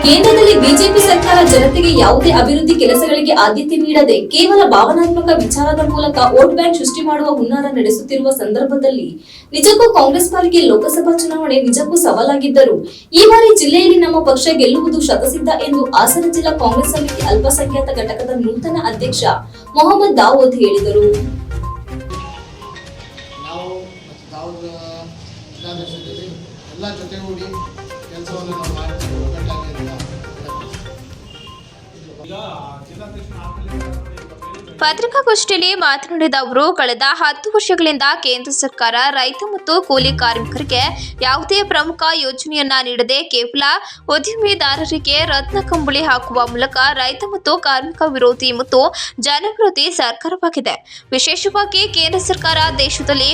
ಕೇಂದ್ರದಲ್ಲಿ ಬಿಜೆಪಿ ಸರ್ಕಾರ ಜನತೆಗೆ ಯಾವುದೇ ಅಭಿವೃದ್ಧಿ ಕೆಲಸಗಳಿಗೆ ಆದ್ಯತೆ ನೀಡದೆ ಕೇವಲ ಭಾವನಾತ್ಮಕ ವಿಚಾರದ ಮೂಲಕ ವೋಟ್ ಬ್ಯಾಂಕ್ ಸೃಷ್ಟಿ ಮಾಡುವ ಹುನ್ನಾರ ನಡೆಸುತ್ತಿರುವ ಸಂದರ್ಭದಲ್ಲಿ ನಿಜಕ್ಕೂ ಕಾಂಗ್ರೆಸ್ ಪಾಲಿಗೆ ಲೋಕಸಭಾ ಚುನಾವಣೆ ನಿಜಕ್ಕೂ ಸವಾಲಾಗಿದ್ದರು ಈ ಬಾರಿ ಜಿಲ್ಲೆಯಲ್ಲಿ ನಮ್ಮ ಪಕ್ಷ ಗೆಲ್ಲುವುದು ಶತಸಿದ್ಧ ಎಂದು ಹಾಸನ ಜಿಲ್ಲಾ ಕಾಂಗ್ರೆಸ್ ಸಮಿತಿ ಅಲ್ಪಸಂಖ್ಯಾತ ಘಟಕದ ನೂತನ ಅಧ್ಯಕ್ಷ ಮೊಹಮ್ಮದ್ ದಾವೂದ್ ಹೇಳಿದರು. ಎಲ್ಲ ಜೊತೆಗೂಡಿ ಕೆಲಸವನ್ನು ನಾವು ಮಾಡ್ತೀವಿ. ಒಗ್ಗಟ್ಟಾಗಿಲ್ಲ. ಪತ್ರಿಕಾಗೋಷ್ಠಿಯಲ್ಲಿ ಮಾತನಾಡಿದ ಅವರು, ಕಳೆದ 10 ವರ್ಷಗಳಿಂದ ಕೇಂದ್ರ ಸರ್ಕಾರ ರೈತ ಮತ್ತು ಕೂಲಿ ಕಾರ್ಮಿಕರಿಗೆ ಯಾವುದೇ ಪ್ರಮುಖ ಯೋಜನೆಯನ್ನ ನೀಡದೆ ಕೇವಲ ಉದ್ಯಮಿದಾರರಿಗೆ ರತ್ನ ಕಂಬಳಿ ಹಾಕುವ ಮೂಲಕ ರೈತ ಮತ್ತು ಕಾರ್ಮಿಕ ವಿರೋಧಿ ಮತ್ತು ಜನವಿರೋಧಿ ಸರ್ಕಾರವಾಗಿದೆ. ವಿಶೇಷವಾಗಿ ಕೇಂದ್ರ ಸರ್ಕಾರ ದೇಶದಲ್ಲಿ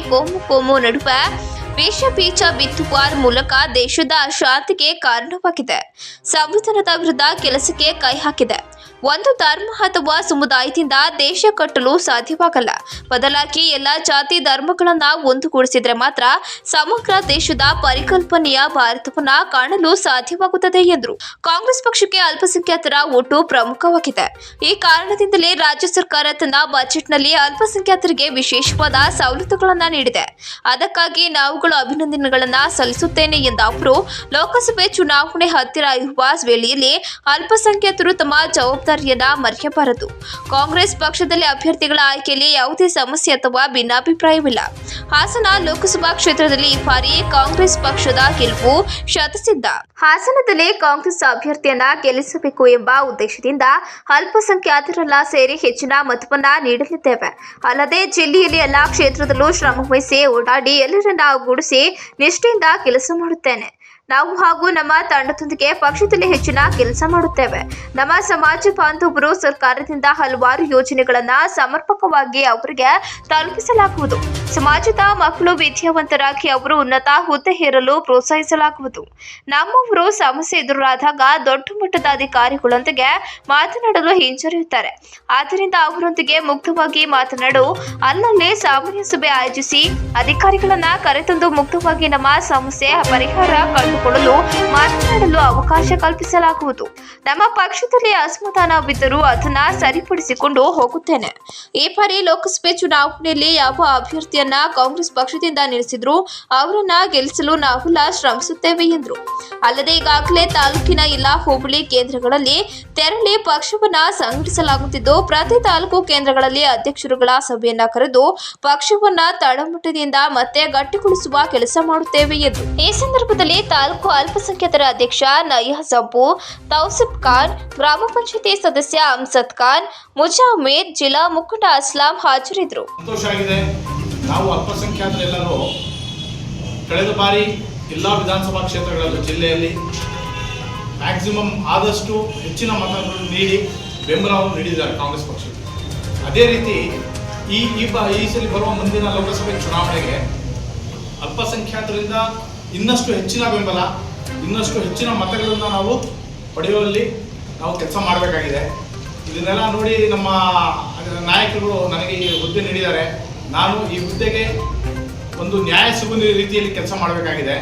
ಕೋಮು ನಡುವೆ ವಿಷ ಬೀಜ ಬಿತ್ತುವ ಮೂಲಕ ದೇಶದ ಶಾಂತಿಗೆ ಕಾರಣವಾಗಿದೆ. ಸಂವಿಧಾನದ ವಿರುದ್ಧ ಕೆಲಸಕ್ಕೆ ಕೈ ಹಾಕಿದೆ. ಒಂದು ಧರ್ಮ ಅಥವಾ ಸಮುದಾಯದಿಂದ ದೇಶ ಕಟ್ಟಲು ಸಾಧ್ಯವಾಗಲ್ಲ. ಬದಲಾಗಿ ಎಲ್ಲ ಜಾತಿ ಧರ್ಮಗಳನ್ನ ಒಂದುಗೂಡಿಸಿದ್ರೆ ಮಾತ್ರ ಸಮಗ್ರ ದೇಶದ ಪರಿಕಲ್ಪನೆಯ ಭಾರತವನ್ನ ಕಾಣಲು ಸಾಧ್ಯವಾಗುತ್ತದೆ ಎಂದರು. ಕಾಂಗ್ರೆಸ್ ಪಕ್ಷಕ್ಕೆ ಅಲ್ಪಸಂಖ್ಯಾತರ ಓಟು ಪ್ರಮುಖವಾಗಿದೆ. ಈ ಕಾರಣದಿಂದಲೇ ರಾಜ್ಯ ಸರ್ಕಾರ ತನ್ನ ಬಜೆಟ್ನಲ್ಲಿ ಅಲ್ಪಸಂಖ್ಯಾತರಿಗೆ ವಿಶೇಷವಾದ ಸವಲತ್ತುಗಳನ್ನು ನೀಡಿದೆ. ಅದಕ್ಕಾಗಿ ನಾವುಗಳು ಅಭಿನಂದನೆಗಳನ್ನ ಸಲ್ಲಿಸುತ್ತೇನೆ ಎಂದ ಅವರು, ಲೋಕಸಭೆ ಚುನಾವಣೆ ಹತ್ತಿರ ಇರುವ ವೇಳೆಯಲ್ಲಿ ಅಲ್ಪಸಂಖ್ಯಾತರು ತಮ್ಮ ಜವಾಬ್ದಾರಿಯನ್ನ ಮರೆಯಬಾರದು. ಕಾಂಗ್ರೆಸ್ ಪಕ್ಷದಲ್ಲಿ ಅಭ್ಯರ್ಥಿಗಳ ಆಯ್ಕೆಯಲ್ಲಿ ಯಾವುದೇ ಸಮಸ್ಯೆ ಅಥವಾ ಭಿನ್ನಾಭಿಪ್ರಾಯವಿಲ್ಲ. ಹಾಸನ ಲೋಕಸಭಾ ಕ್ಷೇತ್ರದಲ್ಲಿ ಈ ಬಾರಿ ಕಾಂಗ್ರೆಸ್ ಪಕ್ಷದ ಗೆಲುವು ಶತಸಿದ್ಧ. ಹಾಸನದಲ್ಲಿ ಕಾಂಗ್ರೆಸ್ ಅಭ್ಯರ್ಥಿಯನ್ನ ಗೆಲ್ಲಿಸಬೇಕು ಎಂಬ ಉದ್ದೇಶದಿಂದ ಅಲ್ಪಸಂಖ್ಯಾತರೆಲ್ಲ ಸೇರಿ ಹೆಚ್ಚಿನ ಮತವನ್ನ ನೀಡಲಿದ್ದೇವೆ. ಅಲ್ಲದೆ ಜಿಲ್ಲೆಯಲ್ಲಿ ಎಲ್ಲಾ ಕ್ಷೇತ್ರದಲ್ಲೂ ಶ್ರಮವಹಿಸಿ ಓಡಾಡಿ ಎಲ್ಲರನ್ನ ಒಗ್ಗೂಡಿಸಿ ನಿಷ್ಠೆಯಿಂದ ಕೆಲಸ ಮಾಡುತ್ತೇನೆ. ನಾವು ಹಾಗೂ ನಮ್ಮ ತಂಡದೊಂದಿಗೆ ಪಕ್ಷದಲ್ಲಿ ಹೆಚ್ಚಿನ ಕೆಲಸ ಮಾಡುತ್ತೇವೆ. ನಮ್ಮ ಸಮಾಜ ಬಾಂಧವರು ಸರ್ಕಾರದಿಂದ ಹಲವಾರು ಯೋಜನೆಗಳನ್ನ ಸಮರ್ಪಕವಾಗಿ ಅವರಿಗೆ ತಲುಪಿಸಲಾಗುವುದು. ಸಮಾಜದ ಮಕ್ಕಳು ವಿದ್ಯಾವಂತರಾಗಿ ಅವರು ಉನ್ನತ ಹುದ್ದೆ ಏರಲು ಪ್ರೋತ್ಸಾಹಿಸಲಾಗುವುದು. ನಮ್ಮವರು ಸಮಸ್ಯೆ ಎದುರಾದಾಗ ದೊಡ್ಡ ಮಟ್ಟದ ಅಧಿಕಾರಿಗಳೊಂದಿಗೆ ಮಾತನಾಡಲು ಹಿಂಜರಿಯುತ್ತಾರೆ. ಆದ್ದರಿಂದ ಅವರೊಂದಿಗೆ ಮುಕ್ತವಾಗಿ ಮಾತನಾಡು ಅಲ್ಲಲ್ಲಿ ಸಾಮಾನ್ಯ ಸಭೆ ಆಯೋಜಿಸಿ ಅಧಿಕಾರಿಗಳನ್ನ ಕರೆತಂದು ಮುಕ್ತವಾಗಿ ನಮ್ಮ ಸಮಸ್ಯೆ ಪರಿಹಾರ ಕಂಡುಕೊಳ್ಳಲು ಮಾತನಾಡಲು ಅವಕಾಶ ಕಲ್ಪಿಸಲಾಗುವುದು. ನಮ್ಮ ಪಕ್ಷದಲ್ಲಿ ಅಸಮಾಧಾನವಿದ್ದರೂ ಅದನ್ನ ಸರಿಪಡಿಸಿಕೊಂಡು ಹೋಗುತ್ತೇನೆ. ಈ ಬಾರಿ ಲೋಕಸಭೆ ಚುನಾವಣೆಯಲ್ಲಿ ಯಾವ ಅಭ್ಯರ್ಥಿಯನ್ನ ಕಾಂಗ್ರೆಸ್ ಪಕ್ಷದಿಂದ ನಿಲ್ಲಿಸಿದ್ರು ಅವರನ್ನ ಗೆಲ್ಲಿಸಲು ನಾವೆಲ್ಲ ಶ್ರಮಿಸುತ್ತೇವೆ ಎಂದರು. ಅಲ್ಲದೆ ಈಗಾಗಲೇ ತಾಲೂಕಿನ ಎಲ್ಲಾ ಹೋಬಳಿ ಕೇಂದ್ರಗಳಲ್ಲಿ ತೆರಳಿ ಪಕ್ಷವನ್ನ ಸಂಘಟಿಸಲಾಗುತ್ತಿದ್ದು, ಪ್ರತಿ ತಾಲೂಕು ಕೇಂದ್ರಗಳಲ್ಲಿ ಅಧ್ಯಕ್ಷರುಗಳ ಸಭೆಯನ್ನ ಕರೆದು ಪಕ್ಷವನ್ನ ತಳಮಟ್ಟದಿಂದ ಮತ್ತೆ ಗಟ್ಟಿಗೊಳಿಸುವ ಕೆಲಸ ಮಾಡುತ್ತೇವೆ ಎಂದರು. ಈ ಸಂದರ್ಭದಲ್ಲಿ ತಾಲೂಕು ಅಲ್ಪಸಂಖ್ಯಾತರ ಅಧ್ಯಕ್ಷ ನಯಾಜ್ ಅಬ್ಬು, ತೌಸಿಫ್ ಖಾನ್, ಗ್ರಾಮ ಪಂಚಾಯತಿ ಸದಸ್ಯ ಅಮ್ಸದ್ ಖಾನ್, ಮುಜಾಮಿರ್, ಜಿಲ್ಲಾ ಮುಖಂಡ ಅಸ್ಲಾಂ ಹಾಜರಿದ್ದರು. ಸಂತೋಷ ಆಗಿದೆ. ನಾವು ಅಲ್ಪಸಂಖ್ಯಾತರೆಲ್ಲರೂ ಕಳೆದ ಬಾರಿ ಎಲ್ಲ ವಿಧಾನಸಭಾ ಕ್ಷೇತ್ರಗಳಲ್ಲೂ ಜಿಲ್ಲೆಯಲ್ಲಿ ಮ್ಯಾಕ್ಸಿಮಮ್ ಆದಷ್ಟು ಹೆಚ್ಚಿನ ಮತಗಳನ್ನು ನೀಡಿ ಬೆಂಬಲವನ್ನು ನೀಡಿದ್ದಾರೆ ಕಾಂಗ್ರೆಸ್ ಪಕ್ಷಕ್ಕೆ. ಅದೇ ರೀತಿ ಈ ಸಲ ಬರುವ ಮುಂದಿನ ಲೋಕಸಭೆ ಚುನಾವಣೆಗೆ ಅಲ್ಪಸಂಖ್ಯಾತರಿಂದ ಇನ್ನಷ್ಟು ಹೆಚ್ಚಿನ ಬೆಂಬಲ, ಇನ್ನಷ್ಟು ಹೆಚ್ಚಿನ ಮತಗಳನ್ನು ನಾವು ಪಡೆಯುವಲ್ಲಿ ನಾವು ಕೆಲಸ ಮಾಡಬೇಕಾಗಿದೆ. ಇದನ್ನೆಲ್ಲ ನೋಡಿ ನಮ್ಮ ನಾಯಕರುಗಳು ನನಗೆ ಈ ಹುದ್ದೆ ನೀಡಿದ್ದಾರೆ. ನಾನು ಈ ಹುದ್ದೆಗೆ ಒಂದು ನ್ಯಾಯ ಸಿಗುವ ರೀತಿಯಲ್ಲಿ ಕೆಲಸ ಮಾಡಬೇಕಾಗಿದೆ.